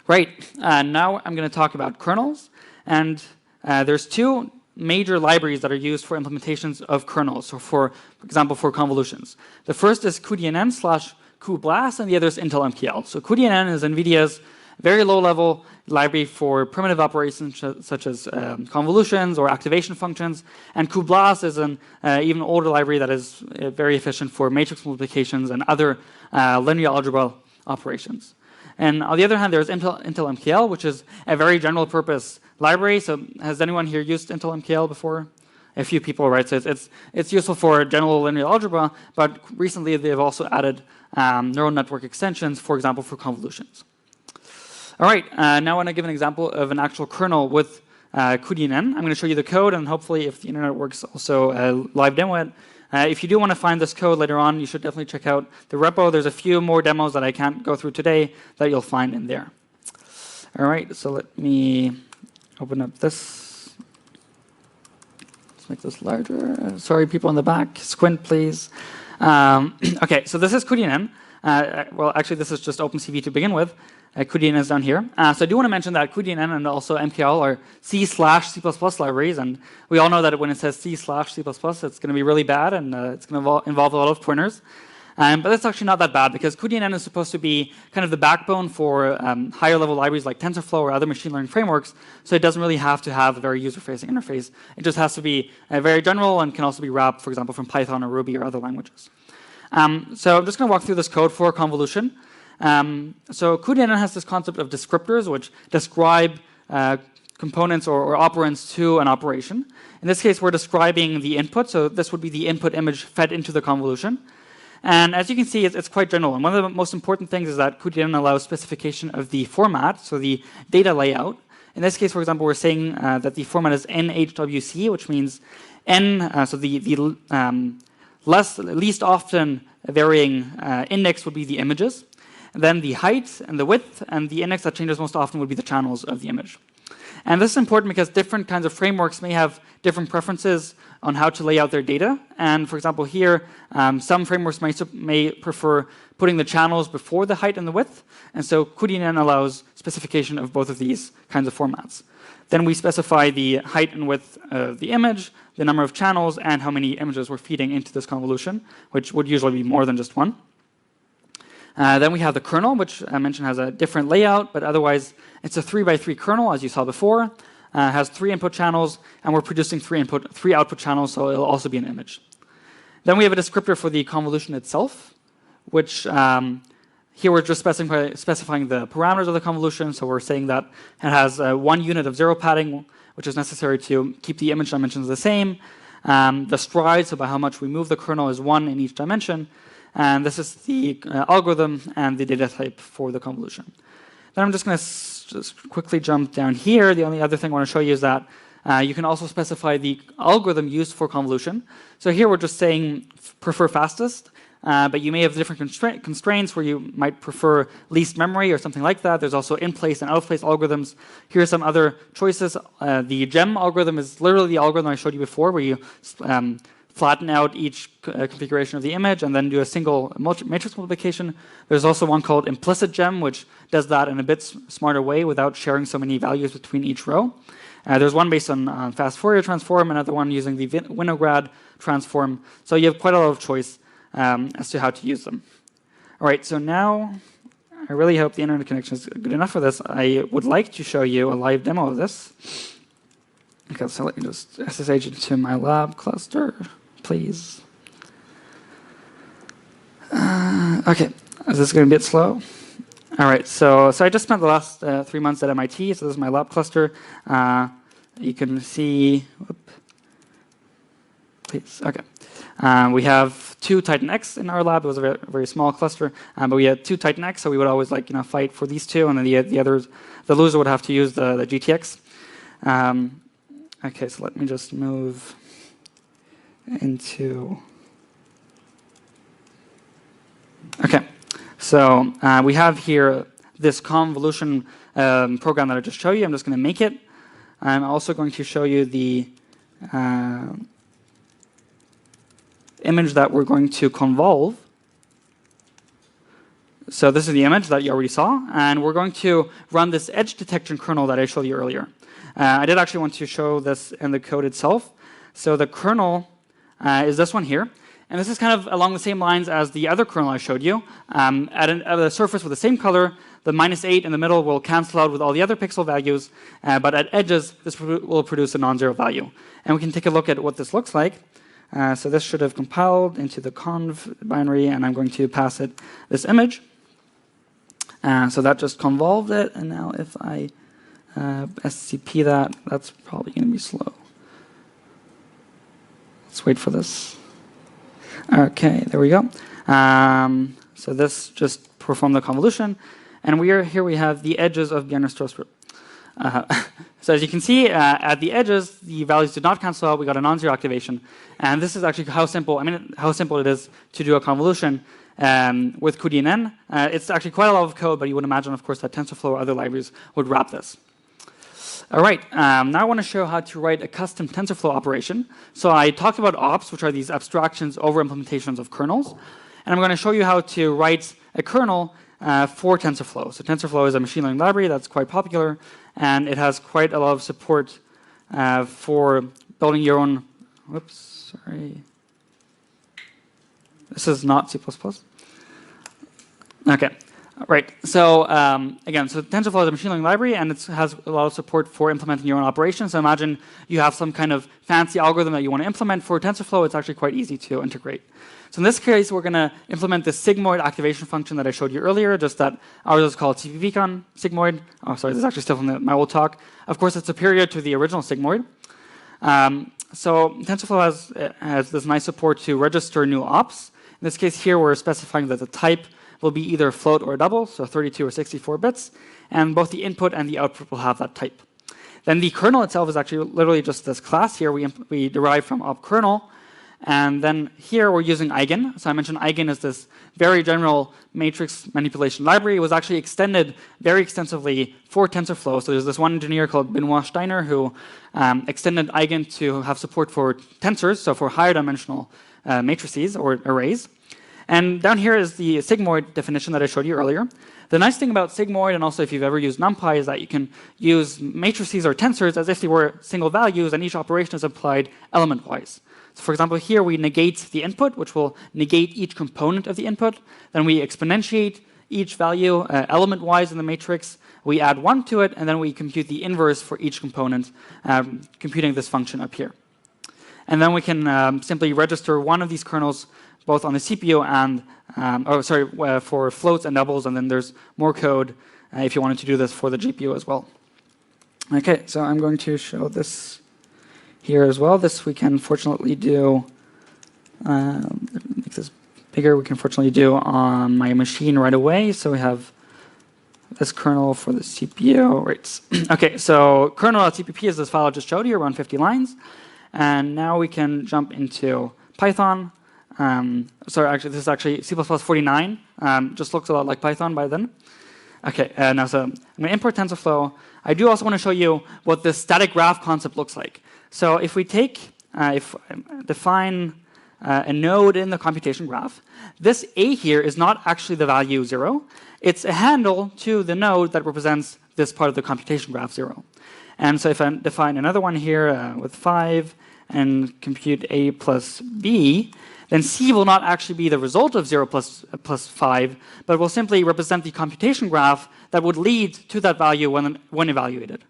Right, now I'm going to talk about kernels. And there's two major libraries that are used for implementations of kernels, so for example, for convolutions. The first is cuDNN/cuBLAS, and the other is Intel MPL. So cuDNN is NVIDIA's very low-level library for primitive operations such as convolutions or activation functions, and cuBLAS is an even older library that is very efficient for matrix multiplications and other linear algebra operations. And on the other hand, there's Intel MPL, which is a very general-purpose library. So has anyone here used Intel MPL before? A few people, right? So it's useful for general linear algebra, but recently they've also added neural network extensions, for example, for convolutions. All right, now I want to give an example of an actual kernel with cuDNN. I'm going to show you the code, and hopefully, if the internet works, also a live demo it. If you do want to find this code later on, you should definitely check out the repo. There's a few more demos that I can't go through today that you'll find in there. All right, so let me open up this. Let's make this larger. Sorry, people in the back. Squint, please. OK, so this is cuDNN. Well, actually, this is just OpenCV to begin with. cuDNN is down here. So I do want to mention that cuDNN and also MPL are C/C++ libraries. And we all know that when it says C/C++, it's going to be really bad, and it's going to involve a lot of pointers. But that's actually not that bad, because cuDNN is supposed to be kind of the backbone for higher-level libraries like TensorFlow or other machine learning frameworks. So it doesn't really have to have a very user-facing interface. It just has to be very general and can also be wrapped, for example, from Python or Ruby or other languages. So I'm just going to walk through this code for convolution. So cuDNN has this concept of descriptors, which describe components or operands to an operation. In this case, we're describing the input. So this would be the input image fed into the convolution. And as you can see, it's quite general. And one of the most important things is that cuDNN allows specification of the format, so the data layout. In this case, for example, we're saying that the format is NHWC, which means N, so the least often varying index would be the images. And then the height and the width and the index that changes most often would be the channels of the image. And this is important because different kinds of frameworks may have different preferences on how to lay out their data. And for example, here, some frameworks may prefer putting the channels before the height and the width. And so cuDNN allows specification of both of these kinds of formats. Then we specify the height and width of the image, the number of channels, and how many images we're feeding into this convolution, which would usually be more than just one. Then we have the kernel, which I mentioned has a different layout, but otherwise it's a 3x3 kernel, as you saw before. Has 3 input channels, and we're producing 3 output channels, so it'll also be an image. Then we have a descriptor for the convolution itself, which here we're just specifying the parameters of the convolution. So we're saying that it has 1 unit of zero padding, which is necessary to keep the image dimensions the same. The stride, so by how much we move the kernel, is 1 in each dimension. And this is the algorithm and the data type for the convolution. Then I'm just going to just quickly jump down here. The only other thing I want to show you is that you can also specify the algorithm used for convolution. So here we're just saying prefer fastest, but you may have different constraints where you might prefer least memory or something like that. There's also in-place and out-of-place algorithms. Here are some other choices. The GEM algorithm is literally the algorithm I showed you before, where you flatten out each configuration of the image and then do a single matrix multiplication. There's also one called implicit gem, which does that in a bit smarter way without sharing so many values between each row. There's one based on fast Fourier transform, another one using the Winograd transform. So you have quite a lot of choice as to how to use them. All right, so now I really hope the internet connection is good enough for this. I would like to show you a live demo of this. Okay, so let me just SSH into my lab cluster, please. Okay, is this going to be a bit slow? All right, so I just spent the last 3 months at MIT, so this is my lab cluster. You can see, please, okay. We have 2 Titan X in our lab. It was a very, very small cluster, but we had 2 Titan X, so we would always fight for these 2, and then the loser would have to use the GTX. Okay, so let me just move into. Okay, so we have here this convolution program that I just showed you. I'm just going to make it. I'm also going to show you the image that we're going to convolve. So this is the image that you already saw, and we're going to run this edge detection kernel that I showed you earlier. I did actually want to show this in the code itself. So the kernel is this one here. And this is kind of along the same lines as the other kernel I showed you. At a surface with the same color, the -8 in the middle will cancel out with all the other pixel values. But at edges, this will produce a non-zero value. And we can take a look at what this looks like. So this should have compiled into the conv binary, and I'm going to pass it this image. So that just convolved it. And now if I SCP that's probably going to be slow. Let's wait for this. Okay, there we go. So this just performed the convolution. And here we have the edges of Bjarne-Strou's group. So as you can see, at the edges, the values did not cancel out. We got a non-zero activation. And this is actually how simple it is to do a convolution with cuDNN. It's actually quite a lot of code, but you would imagine, of course, that TensorFlow or other libraries would wrap this. All right, now I want to show how to write a custom TensorFlow operation. So I talked about ops, which are these abstractions over implementations of kernels. And I'm going to show you how to write a kernel for TensorFlow. So TensorFlow is a machine learning library that's quite popular, and it has quite a lot of support for building your own. Whoops, sorry. This is not C++. Okay. Right. So again, so TensorFlow is a machine learning library, and it has a lot of support for implementing your own operations. So imagine you have some kind of fancy algorithm that you want to implement for TensorFlow. It's actually quite easy to integrate. So in this case, we're going to implement the sigmoid activation function that I showed you earlier, just that ours is called cppcon sigmoid. Oh, sorry, this is actually still from my old talk. Of course, it's superior to the original sigmoid. So TensorFlow has this nice support to register new ops. In this case here, we're specifying that the type will be either float or double, so 32 or 64 bits, and both the input and the output will have that type. Then the kernel itself is actually literally just this class here we derive from op kernel, And then here we're using eigen. So I mentioned eigen is this very general matrix manipulation library. It was actually extended very extensively for TensorFlow. So there's this one engineer called Benoit Steiner who extended eigen to have support for tensors, so for higher dimensional matrices or arrays. And down here is the sigmoid definition that I showed you earlier. The nice thing about sigmoid, and also if you've ever used NumPy, is that you can use matrices or tensors as if they were single values, and each operation is applied element-wise. So for example, here we negate the input, which will negate each component of the input. Then we exponentiate each value element-wise in the matrix. We add 1 to it, and then we compute the inverse for each component, computing this function up here. And then we can simply register one of these kernels both on the CPU and, for floats and doubles, and then there's more code if you wanted to do this for the GPU as well. Okay, so I'm going to show this here as well. This we can fortunately do, make this bigger, we can fortunately do on my machine right away. So we have this kernel for the CPU, right? Okay, so kernel.cpp is this file I just showed you, around 50 lines. And now we can jump into Python. Sorry, actually, this is actually C++ 49. Just looks a lot like Python by then. Okay, now so I'm going to import TensorFlow. I do also want to show you what the static graph concept looks like. So if we define a node in the computation graph, this A here is not actually the value 0. It's a handle to the node that represents this part of the computation graph 0. And so if I define another one here with 5 and compute A plus B, then C will not actually be the result of 0 plus 5, but will simply represent the computation graph that would lead to that value when evaluated.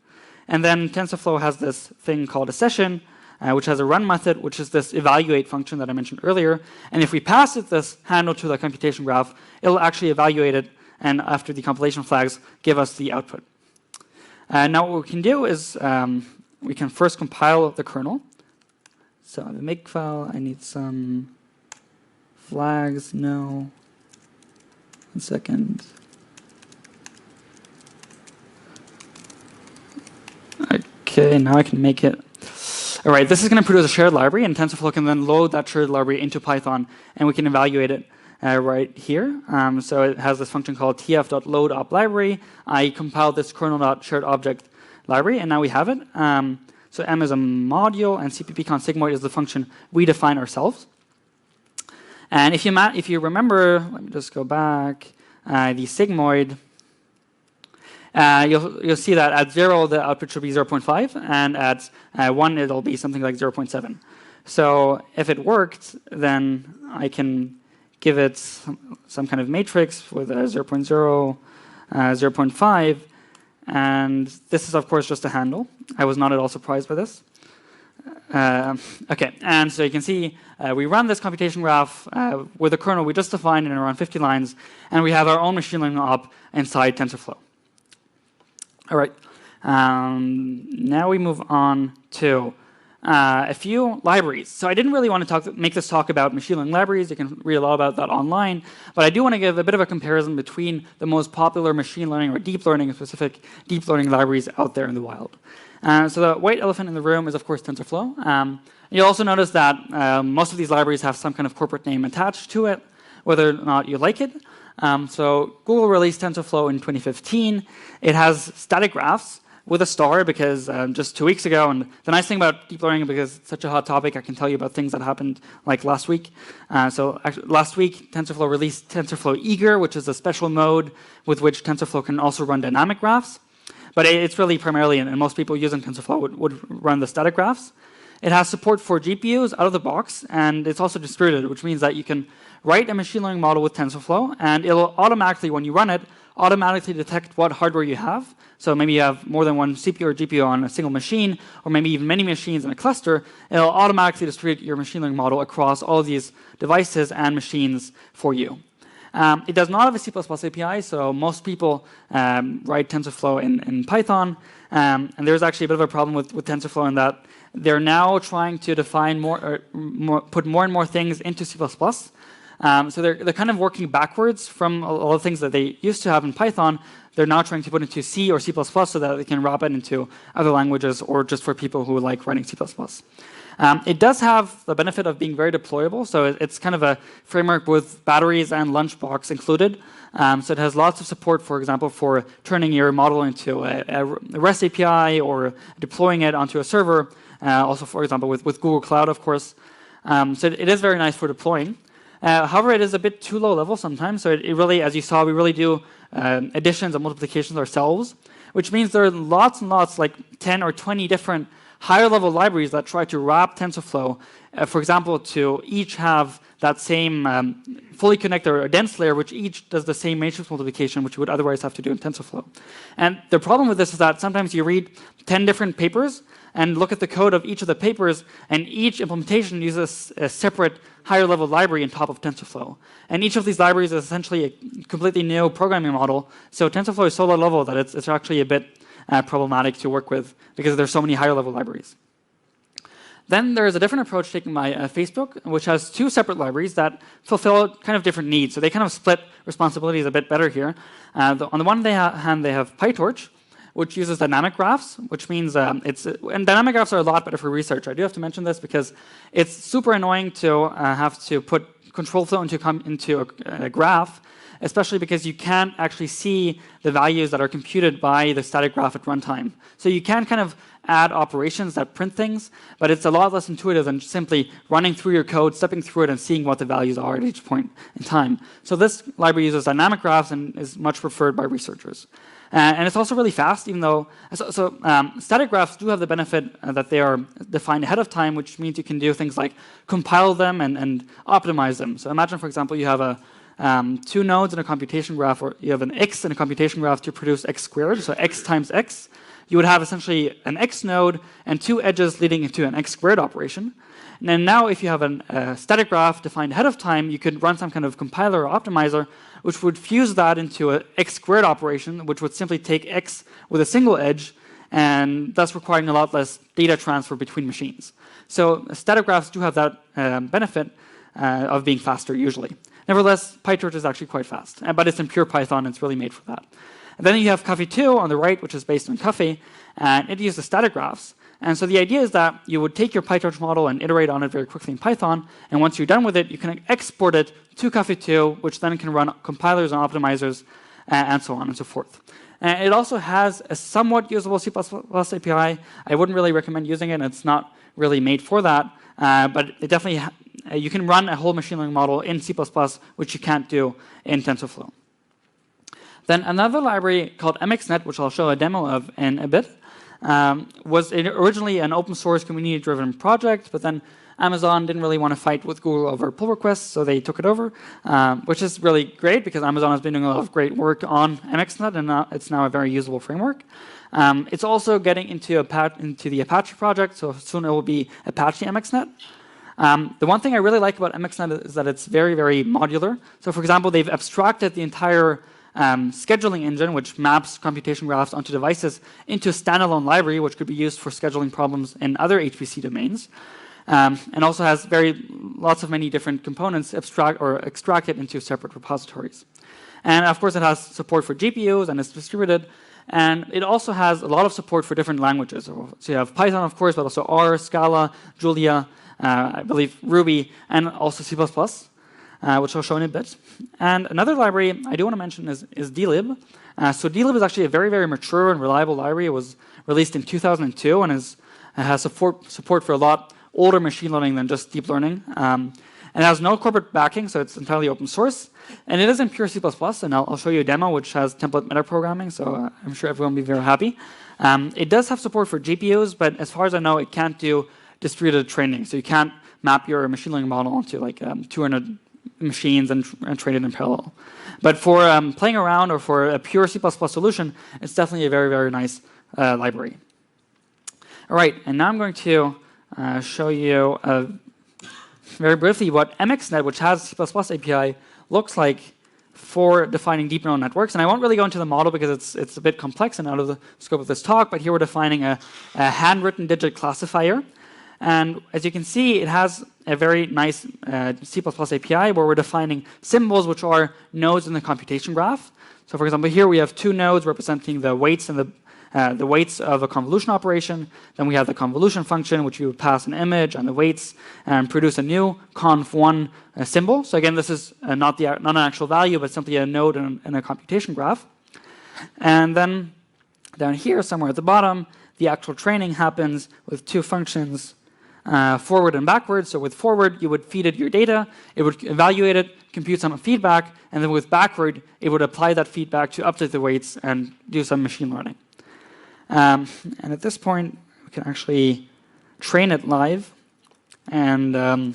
And then TensorFlow has this thing called a session, which has a run method, which is this evaluate function that I mentioned earlier. And if we pass it this handle to the computation graph, it'll actually evaluate it, and after the compilation flags, give us the output. Now what we can do is we can first compile the kernel. So the make file, I need some flags, no. 1 second. Okay, now I can make it. All right, this is going to produce a shared library, and TensorFlow can then load that shared library into Python, and we can evaluate it right here. So it has this function called tf.load_op_library. I compiled this kernel.sharedObject library, and now we have it. So M is a module, and cppconsigmoid is the function we define ourselves. And if you remember, let me just go back, the sigmoid, you'll see that at 0 the output should be 0.5, and at 1 it'll be something like 0.7. So if it worked, then I can give it some kind of matrix with a 0.0, 0.5, and this is of course just a handle. I was not at all surprised by this. Okay, and so you can see we run this computation graph with a kernel we just defined in around 50 lines, and we have our own machine learning op inside TensorFlow. All right, now we move on to a few libraries. So I didn't really want to make this talk about machine learning libraries. You can read a lot about that online. But I do want to give a bit of a comparison between the most popular machine learning or deep learning specific deep learning libraries out there in the wild. So the white elephant in the room is, of course, TensorFlow. You'll also notice that most of these libraries have some kind of corporate name attached to it, whether or not you like it. So Google released TensorFlow in 2015. It has static graphs with a star because just 2 weeks ago, and the nice thing about deep learning, because it's such a hot topic, I can tell you about things that happened like last week. So actually, last week, TensorFlow released TensorFlow Eager, which is a special mode with which TensorFlow can also run dynamic graphs. But it's really primarily, and most people using TensorFlow would run the static graphs. It has support for GPUs out of the box, and it's also distributed, which means that you can write a machine learning model with TensorFlow, and it'll automatically, when you run it, automatically detect what hardware you have. So maybe you have more than one CPU or GPU on a single machine, or maybe even many machines in a cluster. It'll automatically distribute your machine learning model across all of these devices and machines for you. It does not have a C++ API, so most people write TensorFlow in Python. And there's actually a bit of a problem with TensorFlow in that they're now trying to define put more and more things into C++. So they're kind of working backwards from a lot of things that they used to have in Python. They're now trying to put into C or C++ so that they can wrap it into other languages or just for people who like writing C++. It does have the benefit of being very deployable, so it's kind of a framework with batteries and lunchbox included. So it has lots of support, for example, for turning your model into a REST API or deploying it onto a server. Also, for example, with Google Cloud, of course. So it is very nice for deploying. However, it is a bit too low level sometimes. So it really, as you saw, we really do additions and multiplications ourselves, which means there are lots and lots, like 10 or 20 different higher level libraries that try to wrap TensorFlow, for example, to each have that same fully connected or dense layer, which each does the same matrix multiplication, which you would otherwise have to do in TensorFlow. And the problem with this is that sometimes you read 10 different papers and look at the code of each of the papers, and each implementation uses a separate higher level library on top of TensorFlow. And each of these libraries is essentially a completely new programming model. So TensorFlow is so low level that it's actually a bit problematic to work with because there's so many higher level libraries. Then there is a different approach taken by Facebook, which has two separate libraries that fulfill kind of different needs. So they kind of split responsibilities a bit better here. On the one hand, they have PyTorch, which uses dynamic graphs, which means and dynamic graphs are a lot better for research. I do have to mention this because it's super annoying to have to put control flow into a graph, especially because you can't actually see the values that are computed by the static graph at runtime. So you can kind of add operations that print things, but it's a lot less intuitive than simply running through your code, stepping through it, and seeing what the values are at each point in time. So this library uses dynamic graphs and is much preferred by researchers. And it's also really fast, even though static graphs do have the benefit that they are defined ahead of time, which means you can do things like compile them and optimize them. So imagine, for example, you have two nodes in a computation graph, or you have an x in a computation graph to produce x squared, so x times x. You would have essentially an x node and two edges leading into an x squared operation. And then now if you have a static graph defined ahead of time, you could run some kind of compiler or optimizer which would fuse that into an x squared operation, which would simply take x with a single edge, and thus requiring a lot less data transfer between machines. So static graphs do have that benefit of being faster usually. Nevertheless, PyTorch is actually quite fast, but it's in pure Python. It's really made for that. And then you have Caffe 2 on the right, which is based on Caffe, and it uses static graphs. And so the idea is that you would take your PyTorch model and iterate on it very quickly in Python, and once you're done with it, you can export it to Caffe 2, which then can run compilers and optimizers, and so on and so forth. And it also has a somewhat usable C++ API. I wouldn't really recommend using it. It's not really made for that, but it definitely you can run a whole machine learning model in C++, which you can't do in TensorFlow. Then another library called MXNet, which I'll show a demo of in a bit, was originally an open source community-driven project, but then Amazon didn't really want to fight with Google over pull requests, so they took it over, which is really great because Amazon has been doing a lot of great work on MXNet, and it's now a very usable framework. It's also getting into the Apache project, so soon it will be Apache MXNet. The one thing I really like about MXNet is that it's very, very modular. So for example, they've abstracted the entire scheduling engine, which maps computation graphs onto devices, into a standalone library, which could be used for scheduling problems in other HPC domains, and also has lots of many different components extracted into separate repositories. And of course, it has support for GPUs and it's distributed. And it also has a lot of support for different languages. So you have Python, of course, but also R, Scala, Julia, I believe Ruby, and also C++. Which I'll show in a bit. And another library I do want to mention is dlib. So dlib is actually a very, very mature and reliable library. It was released in 2002 and has support for a lot older machine learning than just deep learning. And it has no corporate backing, so it's entirely open source. And it is in pure C++, and I'll show you a demo which has template metaprogramming, so I'm sure everyone will be very happy. It does have support for GPUs, but as far as I know, it can't do distributed training. So you can't map your machine learning model onto like 200 machines and train it in parallel. But for playing around or for a pure C++ solution, it's definitely a very, very nice library. All right, and now I'm going to show you very briefly what MXNet, which has C++ API, looks like for defining deep neural networks. And I won't really go into the model because it's a bit complex and out of the scope of this talk, but here we're defining a handwritten digit classifier. And as you can see, it has a very nice C++ API where we're defining symbols, which are nodes in the computation graph. So for example, here we have two nodes representing the weights in the weights of a convolution operation. Then we have the convolution function, which you would pass an image and the weights and produce a new conv1 symbol. So again, this is not an actual value, but simply a node in a computation graph. And then down here, somewhere at the bottom, the actual training happens with two functions, forward and backward. So with forward, you would feed it your data, it would evaluate it, compute some feedback, and then with backward, it would apply that feedback to update the weights and do some machine learning. And at this point, we can actually train it live. And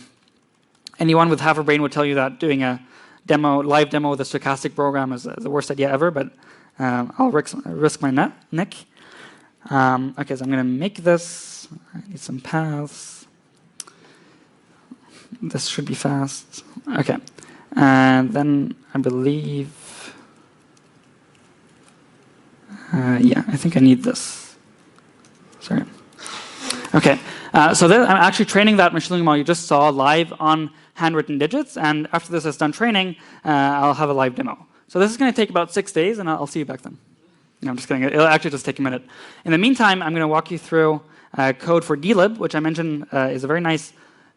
anyone with half a brain would tell you that doing a live demo with a stochastic program is the worst idea ever, but I'll risk my neck. Okay, so I'm going to make this. I need some paths. This should be fast. Okay. And then I believe, yeah, I think I need this. Sorry. Okay. So I'm actually training that machine learning model you just saw live on handwritten digits. And after this is done training, I'll have a live demo. So this is going to take about 6 days, and I'll see you back then. No, I'm just kidding. It'll actually just take a minute. In the meantime, I'm going to walk you through code for dlib, which I mentioned is a very nice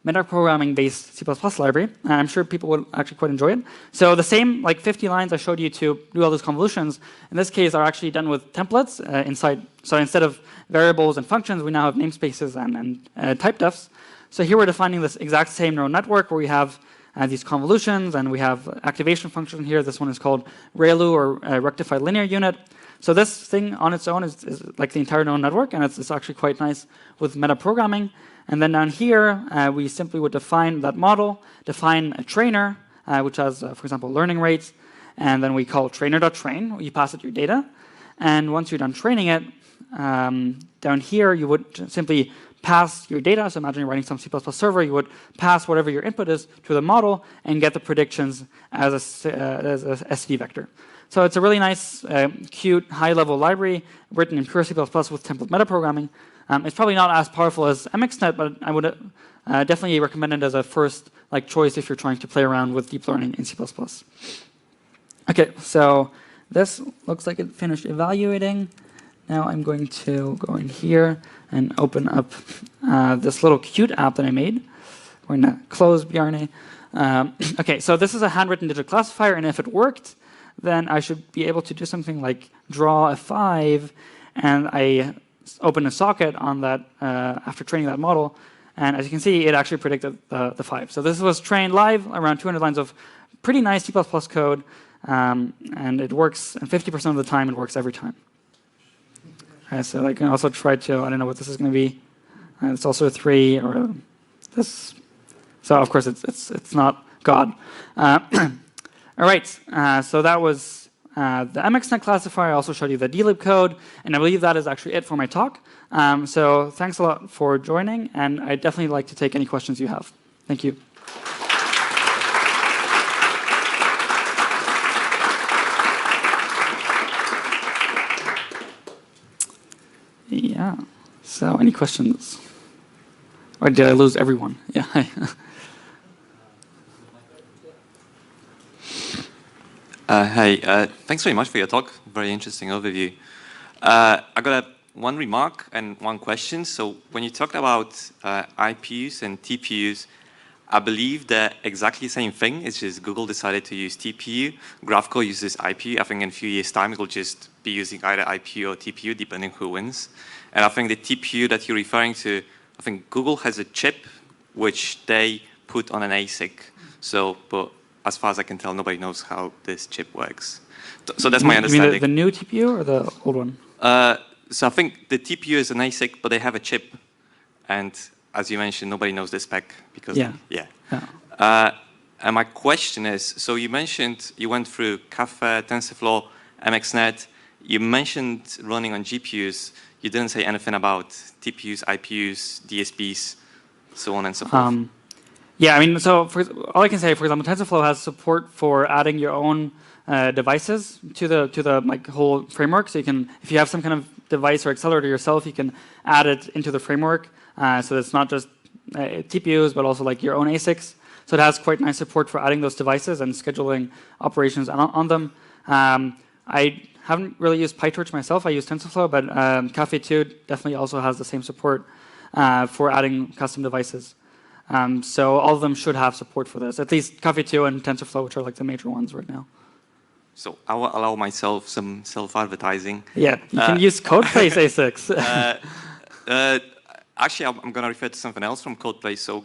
metaprogramming-based C++ library. I'm sure people would actually quite enjoy it. So the same 50 lines I showed you to do all those convolutions, in this case, are actually done with templates inside. So instead of variables and functions, we now have namespaces and type defs. So here we're defining this exact same neural network where we have these convolutions, and we have activation function here. This one is called ReLU, or rectified linear unit. So this thing on its own is like the entire neural network, and it's actually quite nice with metaprogramming. And then down here, we simply would define that model, define a trainer, which has, for example, learning rates, and then we call trainer.train. You pass it your data. And once you're done training it, down here, you would simply pass your data. So imagine you're writing some C++ server. You would pass whatever your input is to the model and get the predictions as a SD vector. So it's a really nice, cute, high-level library written in pure C++ with template metaprogramming. It's probably not as powerful as MXNet, but I would definitely recommend it as a first choice if you're trying to play around with deep learning in C++. Okay, so this looks like it finished evaluating. Now I'm going to go in here and open up this little cute app that I made. We're going to close Bjarne. Okay, so this is a handwritten digit classifier, and if it worked, then I should be able to do something like draw a 5, and I open a socket on that after training that model, and as you can see, it actually predicted the 5. So this was trained live, around 200 lines of pretty nice C++ code, and it works, and 50% of the time, it works every time. So I can also try to, I don't know what this is going to be. It's also a 3, or this. So of course, it's not God. All right, so that was the MXNet classifier. I also showed you the dlib code, and I believe that is actually it for my talk. So thanks a lot for joining, and I'd definitely like to take any questions you have. Thank you. Yeah, so any questions? Or did I lose everyone? Yeah, hi. Hi, thanks very much for your talk. Very interesting overview. I got one remark and one question. So when you talked about IPUs and TPUs, I believe they're exactly the same thing. It's just Google decided to use TPU. GraphQL uses IPU. I think in a few years' time, it will just be using either IPU or TPU, depending who wins. And I think the TPU that you're referring to, I think Google has a chip which they put on an ASIC. So, but as far as I can tell, nobody knows how this chip works. So that's my understanding. You mean the new TPU or the old one? So I think the TPU is an ASIC, but they have a chip. And as you mentioned, nobody knows the spec because and my question is, so you mentioned you went through Caffe, TensorFlow, MXNet. You mentioned running on GPUs. You didn't say anything about TPUs, IPUs, DSPs, so on and so forth. Yeah, I mean, so all I can say, for example, TensorFlow has support for adding your own devices to the whole framework. So you can, if you have some kind of device or accelerator yourself, you can add it into the framework. So it's not just TPUs, but also your own ASICs. So it has quite nice support for adding those devices and scheduling operations on them. I haven't really used PyTorch myself. I use TensorFlow, but Caffe 2 definitely also has the same support for adding custom devices. So all of them should have support for this. At least Caffe 2 and TensorFlow, which are like the major ones right now. So I will allow myself some self-advertising. Yeah, you can use CodePlace ASICs. Actually, I'm going to refer to something else from CodePlace. So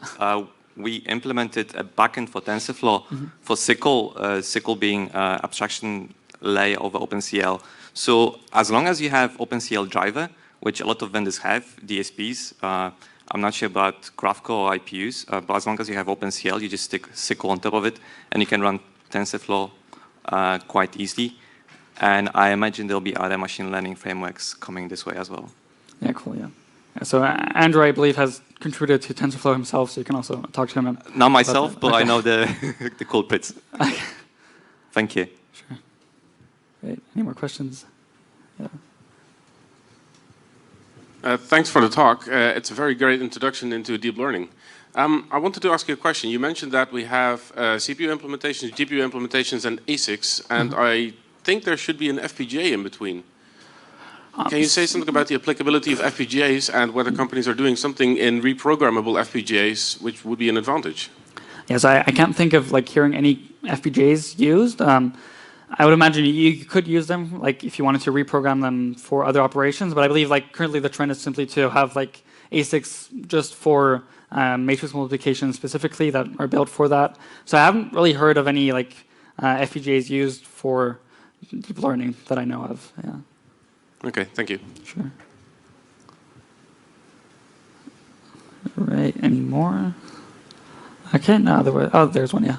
we implemented a backend for TensorFlow for SQL, SQL being abstraction layer over OpenCL. So as long as you have OpenCL driver, which a lot of vendors have, DSPs, I'm not sure about GraphCore or IPUs, but as long as you have OpenCL, you just stick SQL on top of it, and you can run TensorFlow quite easily. And I imagine there'll be other machine learning frameworks coming this way as well. Yeah, cool, yeah. So Andrew, I believe, has contributed to TensorFlow himself, so you can also talk to him. Not myself, but okay. I know the, the culprits. Thank you. Sure. Great. Any more questions? Yeah. Thanks for the talk. It's a very great introduction into deep learning. I wanted to ask you a question. You mentioned that we have CPU implementations, GPU implementations, and ASICs, and I think there should be an FPGA in between. Can you say something about the applicability of FPGAs and whether companies are doing something in reprogrammable FPGAs, which would be an advantage? Yes, I can't think of like hearing any FPGAs used. I would imagine you could use them, like if you wanted to reprogram them for other operations. But I believe like currently the trend is simply to have like ASICs just for matrix multiplication specifically that are built for that. So I haven't really heard of any like FPGAs used for deep learning that I know of. Yeah. Okay, thank you. Sure. Right. Any more? Okay. No. There's one. Yeah.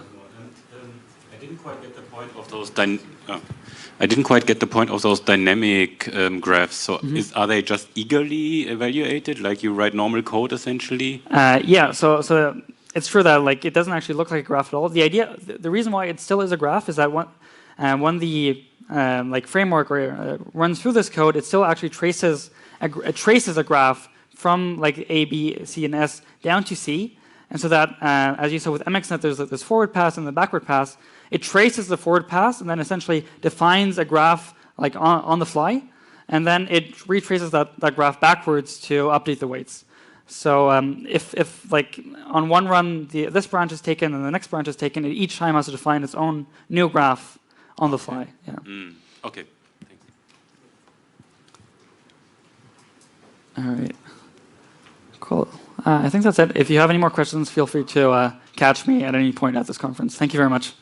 I didn't quite get the point of those. I didn't quite get the point of those dynamic graphs. So, are they just eagerly evaluated, like you write normal code essentially? Yeah. So it's true that like it doesn't actually look like a graph at all. The reason why it still is a graph is that when the like framework runs through this code, it still actually traces a graph from like A, B, C, and S down to C. And so that, as you saw with MXNet, there's this forward pass and the backward pass. It traces the forward pass and then essentially defines a graph like on the fly, and then it retraces that graph backwards to update the weights. So if like on one run this branch is taken and the next branch is taken, it each time has to define its own new graph on the fly. Yeah. Okay. Thanks. All right. Cool. I think that's it. If you have any more questions, feel free to catch me at any point at this conference. Thank you very much.